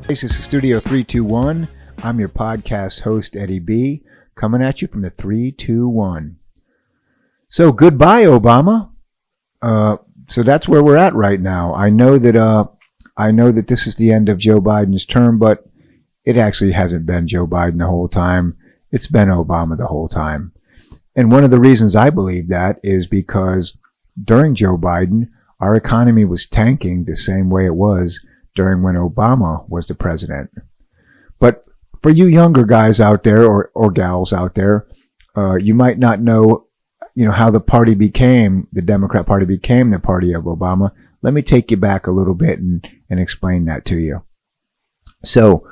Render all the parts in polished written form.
This is Studio 321. I'm your podcast host, Eddie B., coming at you from the 321. So goodbye, Obama. So that's where we're at right now. I know that this is the end of Joe Biden's term, but it actually hasn't been Joe Biden the whole time. It's been Obama the whole time. And one of the reasons I believe that is because during Joe Biden, our economy was tanking the same way it was during when Obama was the president. But for you younger guys out there or gals out there, you might not know, how the Democrat Party became the party of Obama. Let me take you back a little bit and explain that to you. So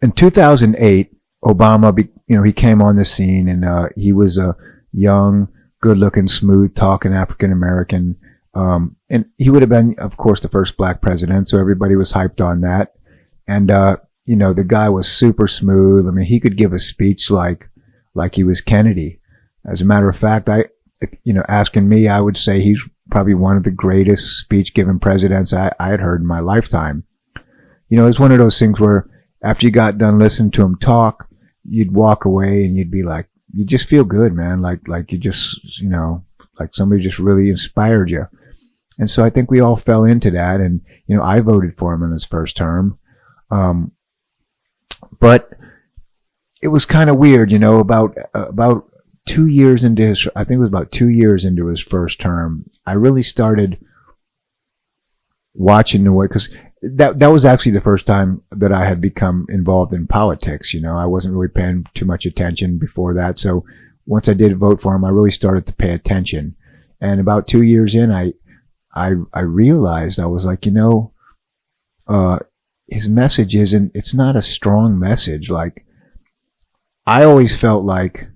in 2008, Obama, he came on the scene and he was a young, good-looking, smooth-talking African-American. And he would have been, of course, the first black president, so everybody was hyped on that. And, the guy was super smooth. I mean, he could give a speech like he was Kennedy. As a matter of fact, asking me, I would say he's probably one of the greatest speech-giving presidents I had heard in my lifetime. It's one of those things where after you got done listening to him talk, you'd walk away and you'd be like, you just feel good, man. Like you just, like somebody just really inspired you. And so I think we all fell into that. And, I voted for him in his first term. But it was kind of weird, about 2 years into I think it was about 2 years into his first term, I really started watching the way, because that was actually the first time that I had become involved in politics. I wasn't really paying too much attention before that. So once I did vote for him, I really started to pay attention. And about 2 years in, I realized, I was like, his message it's not a strong message. Like, I always felt like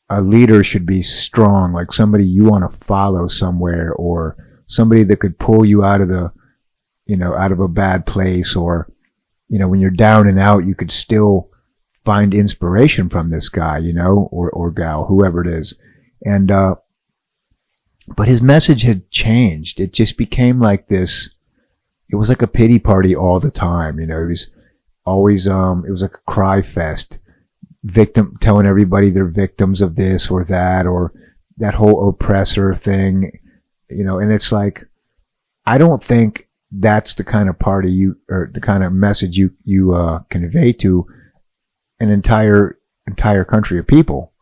a leader should be strong, like somebody you want to follow somewhere, or somebody that could pull you out of out of a bad place, or, when you're down and out, you could still find inspiration from this guy, or gal, whoever it is. And, but his message had changed. It just became like this. It was like a pity party all the time. It was always, it was like a cry fest. Telling everybody they're victims of this or that, or that whole oppressor thing, and it's like, I don't think that's the kind of party or the kind of message you convey to an entire country of people.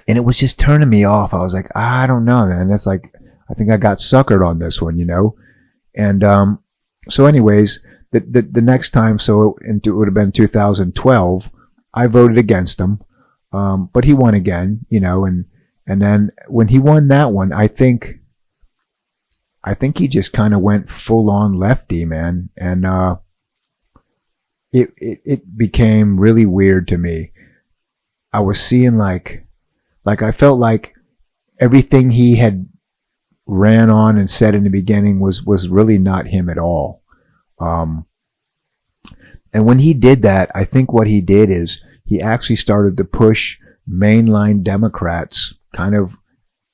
And it was just turning me off. I was like, I don't know, man. That's like, I think I got suckered on this one, And, so anyways, the next time, so it would have been 2012, I voted against him. But he won again, and then when he won that one, I think he just kind of went full on lefty, man. And, it became really weird to me. I was seeing like I felt like everything he had ran on and said in the beginning was really not him at all. And when he did that, I think what he did is he actually started to push mainline Democrats kind of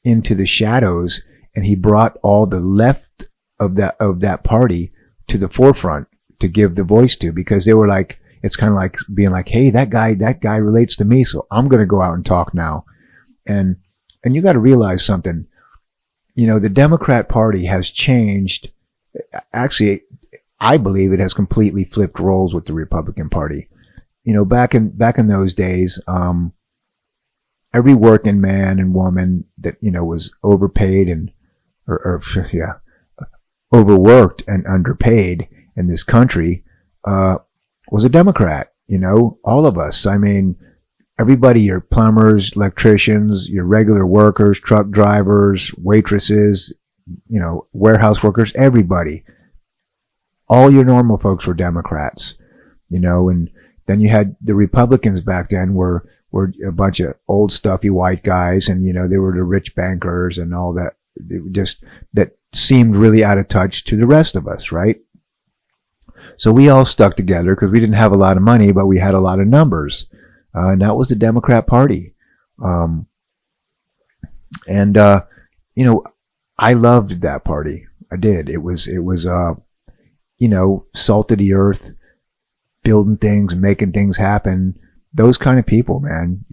into the shadows, and he brought all the left of that party to the forefront to give the voice to, because they were like, it's kind of like being like, hey, that guy relates to me, so I'm going to go out and talk now. And you got to realize something. The Democrat Party has changed. Actually, I believe it has completely flipped roles with the Republican Party. Back in those days, every working man and woman that, was overpaid and, overworked and underpaid in this country, was a Democrat. All of us. I mean, everybody, your plumbers, electricians, your regular workers, truck drivers, waitresses, warehouse workers, everybody. All your normal folks were Democrats, and then you had the Republicans back then were a bunch of old stuffy white guys, and, they were the rich bankers and all that. That seemed really out of touch to the rest of us, right? So we all stuck together because we didn't have a lot of money, but we had a lot of numbers. And that was the Democrat Party. I loved that party. I did. It was salt of the earth, building things, making things happen. Those kind of people, man.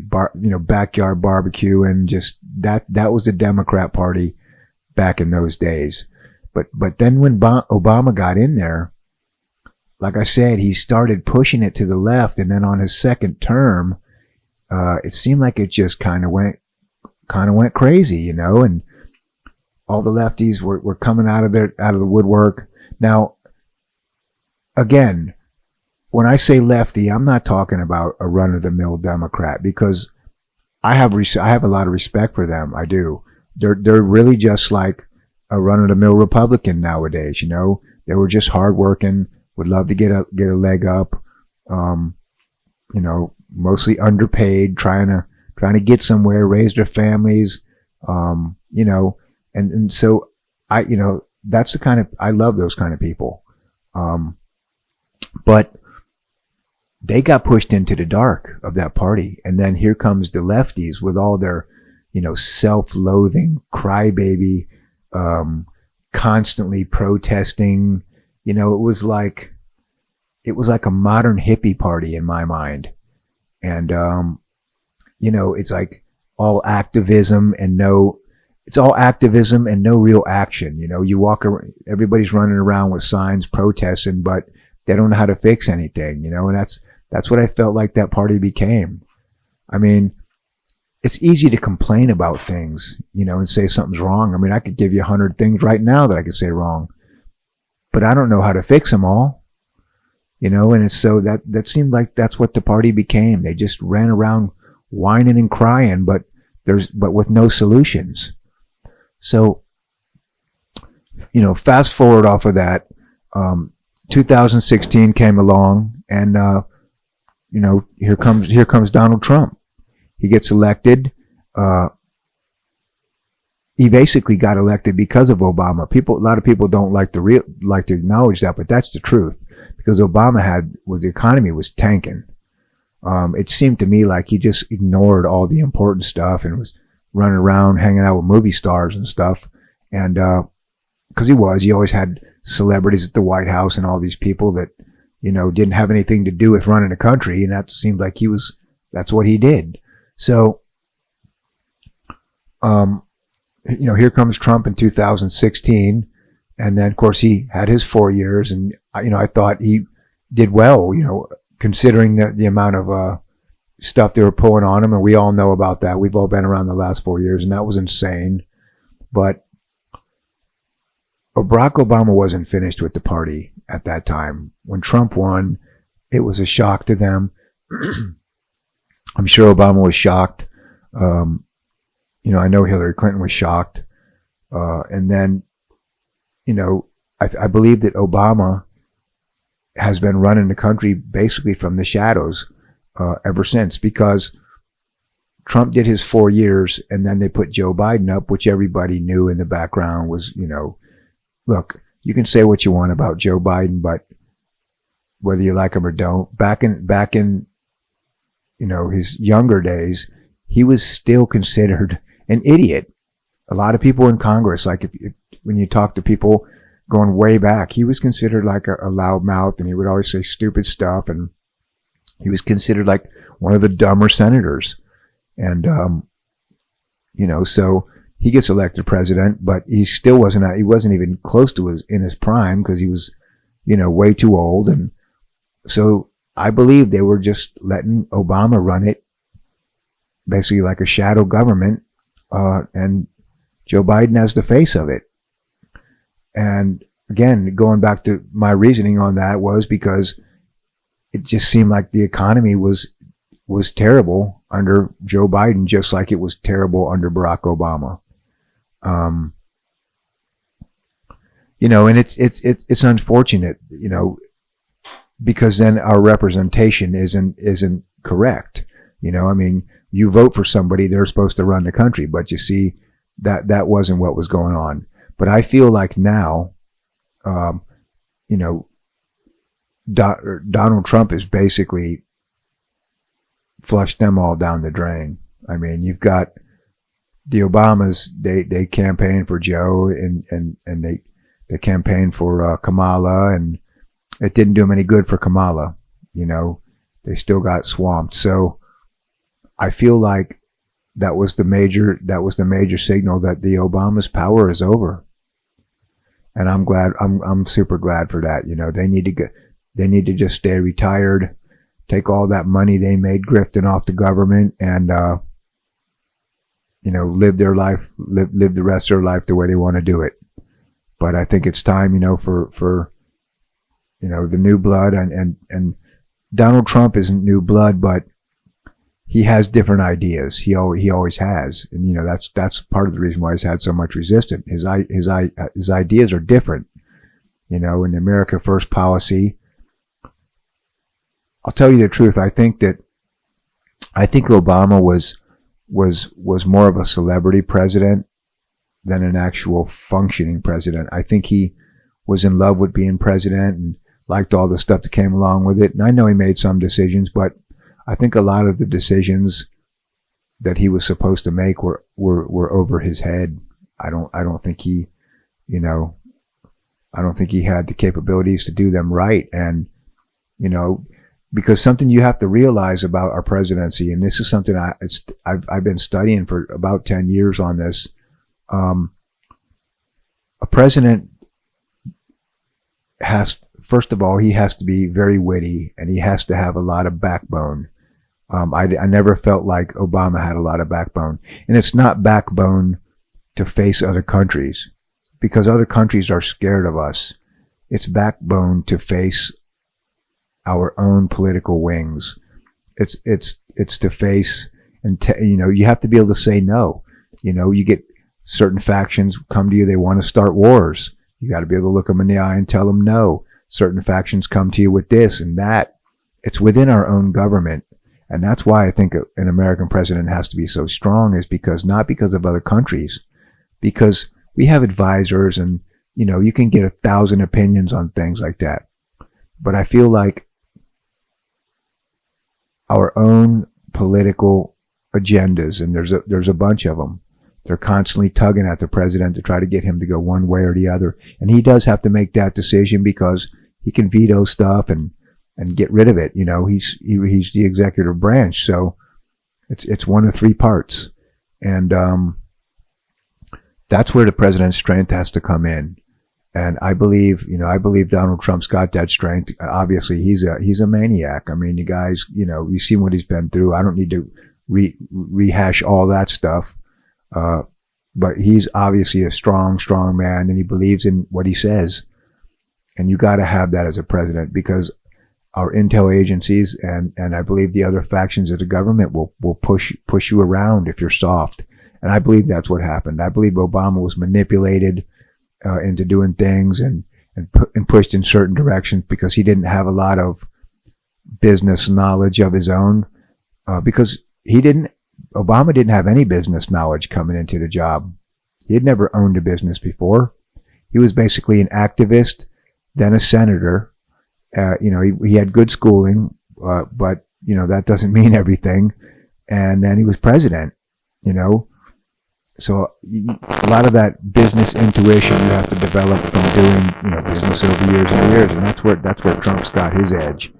Backyard barbecue, and just that was the Democrat Party back in those days. But then when Obama got in there, like I said, he started pushing it to the left, and then on his second term, it seemed like it just kind of went crazy, and all the lefties were coming out of the woodwork. Now, again, when I say lefty, I'm not talking about a run-of-the-mill Democrat, because I have a lot of respect for them. I do. They're really just like a run-of-the-mill Republican nowadays. They were just hardworking, would love to get a leg up. Mostly underpaid, trying to get somewhere, raise their families. And so that's the kind of, I love those kind of people. But they got pushed into the dark of that party. And then here comes the lefties with all their, self-loathing, crybaby, constantly protesting. It was like a modern hippie party in my mind. And, it's like all activism and no real action. You walk around, everybody's running around with signs protesting, but they don't know how to fix anything, and that's what I felt like that party became. I mean, it's easy to complain about things, and say something's wrong. I mean, I could give you 100 things right now that I could say wrong, but I don't know how to fix them all, and it's so that seemed like that's what the party became. They just ran around whining and crying, but with no solutions. So, fast forward off of that, 2016 came along, and here comes Donald Trump. He gets elected. He basically got elected because of Obama. A lot of people don't like to acknowledge that, but that's the truth. Because Obama the economy was tanking. It seemed to me like he just ignored all the important stuff and was running around hanging out with movie stars and stuff. And because he always had celebrities at the White House and all these people that didn't have anything to do with running the country, and that seemed like that's what he did. So here comes Trump in 2016, and then of course he had his 4 years, and I thought he did well, considering the amount of stuff they were pulling on him, and we all know about that. We've all been around the last 4 years, and that was insane. But Barack Obama wasn't finished with the party at that time. When Trump won, it was a shock to them. I'm sure Obama was shocked. I know Hillary Clinton was shocked. And then, I believe that Obama has been running the country basically from the shadows ever since, because Trump did his 4 years, and then they put Joe Biden up, which everybody knew in the background was, look, you can say what you want about Joe Biden, but whether you like him or don't, back in his younger days, he was still considered an idiot. A lot of people in Congress, like when you talk to people going way back, he was considered like a loudmouth, and he would always say stupid stuff, and he was considered like one of the dumber senators. And, so he gets elected president, but he still he wasn't even close to in his prime, because he was, way too old. And so I believe they were just letting Obama run it, basically like a shadow government, and Joe Biden as the face of it. And again, going back to my reasoning on that was because it just seemed like the economy was terrible under Joe Biden, just like it was terrible under Barack Obama. And it's unfortunate, because then our representation isn't correct. You vote for somebody, they're supposed to run the country, but you see that wasn't what was going on. But I feel like now, Donald Trump has basically flushed them all down the drain. I mean, you've got the Obamas, they campaign for Joe, and they campaign for Kamala, and it didn't do them any good for Kamala. You know, they still got swamped. So I feel like that was the major signal that the Obama's power is over. And I'm glad, I'm super glad for that. You know, they need to just stay retired, take all that money they made grifting off the government, and you know, live their life, live the rest of their life the way they want to do it. But I think it's time, you know, for you know, the new blood, and Donald Trump isn't new blood, but he has different ideas. He always has, and you know, that's part of the reason why he's had so much resistance. His ideas are different. You know, in the America First policy, I'll tell you the truth. I think Obama was more of a celebrity president than an actual functioning president. I think he was in love with being president and liked all the stuff that came along with it. And I know he made some decisions, but I think a lot of the decisions that he was supposed to make were over his head. I don't think he, you know, I don't think he had the capabilities to do them right. And, you know, because something you have to realize about our presidency, and this is something I've been studying for about 10 years on this. A president first of all, he has to be very witty, and he has to have a lot of backbone. I never felt like Obama had a lot of backbone, and it's not backbone to face other countries, because other countries are scared of us. It's backbone to face our own political wings. It's to face, and you know, you have to be able to say no. You know, you get certain factions come to you, they want to start wars. You got to be able to look them in the eye and tell them no. Certain factions come to you with this and that. It's within our own government. And that's why I think an American president has to be so strong, is because, not because of other countries, because we have advisors, and, you know, you can get 1,000 opinions on things like that. But I feel like our own political agendas, and there's a bunch of them, they're constantly tugging at the president to try to get him to go one way or the other. And he does have to make that decision, because he can veto stuff and get rid of it. You know, he's the executive branch. So it's one of three parts. And that's where the president's strength has to come in. And I believe Donald Trump's got that strength. Obviously, he's a maniac. I mean, you guys, you know, you've seen what he's been through. I don't need to rehash all that stuff. But he's obviously a strong man, and he believes in what he says. And you got to have that as a president, because our intel agencies and I believe the other factions of the government will push you around if you're soft. And I believe that's what happened. I believe Obama was manipulated into doing things and pushed in certain directions, because he didn't have a lot of business knowledge of his own, because Obama didn't have any business knowledge coming into the job. He had never owned a business before. He was basically an activist, then a senator. You know, he had good schooling, but, you know, that doesn't mean everything. And then he was president, you know. So a lot of that business intuition you have to develop from doing, you know, business over years and years. And that's where Trump's got his edge.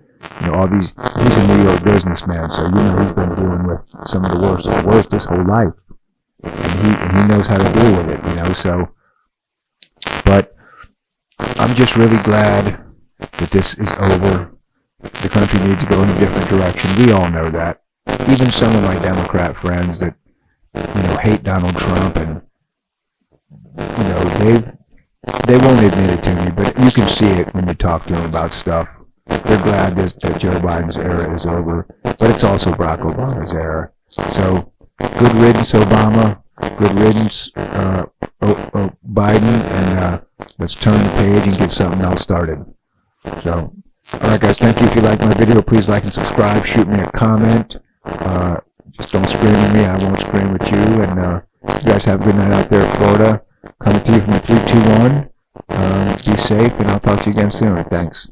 You know, he's a New York businessman, so, you know, he's been dealing with some of the worst his whole life. And he knows how to deal with it, you know, so. But I'm just really glad that this is over. The country needs to go in a different direction. We all know that. Even some of my Democrat friends that, you know, hate Donald Trump, and, you know, they won't admit it to me, but you can see it when you talk to them about stuff. They're glad that Joe Biden's era is over, but it's also Barack Obama's era. So, good riddance, Obama. Good riddance, Biden, and let's turn the page and get something else started. So, alright guys, thank you. If you like my video, please like and subscribe. Shoot me a comment. Just don't scream at me. I won't scream at you. And you guys have a good night out there in Florida. Coming to you from the 321. Be safe, and I'll talk to you again soon. Thanks.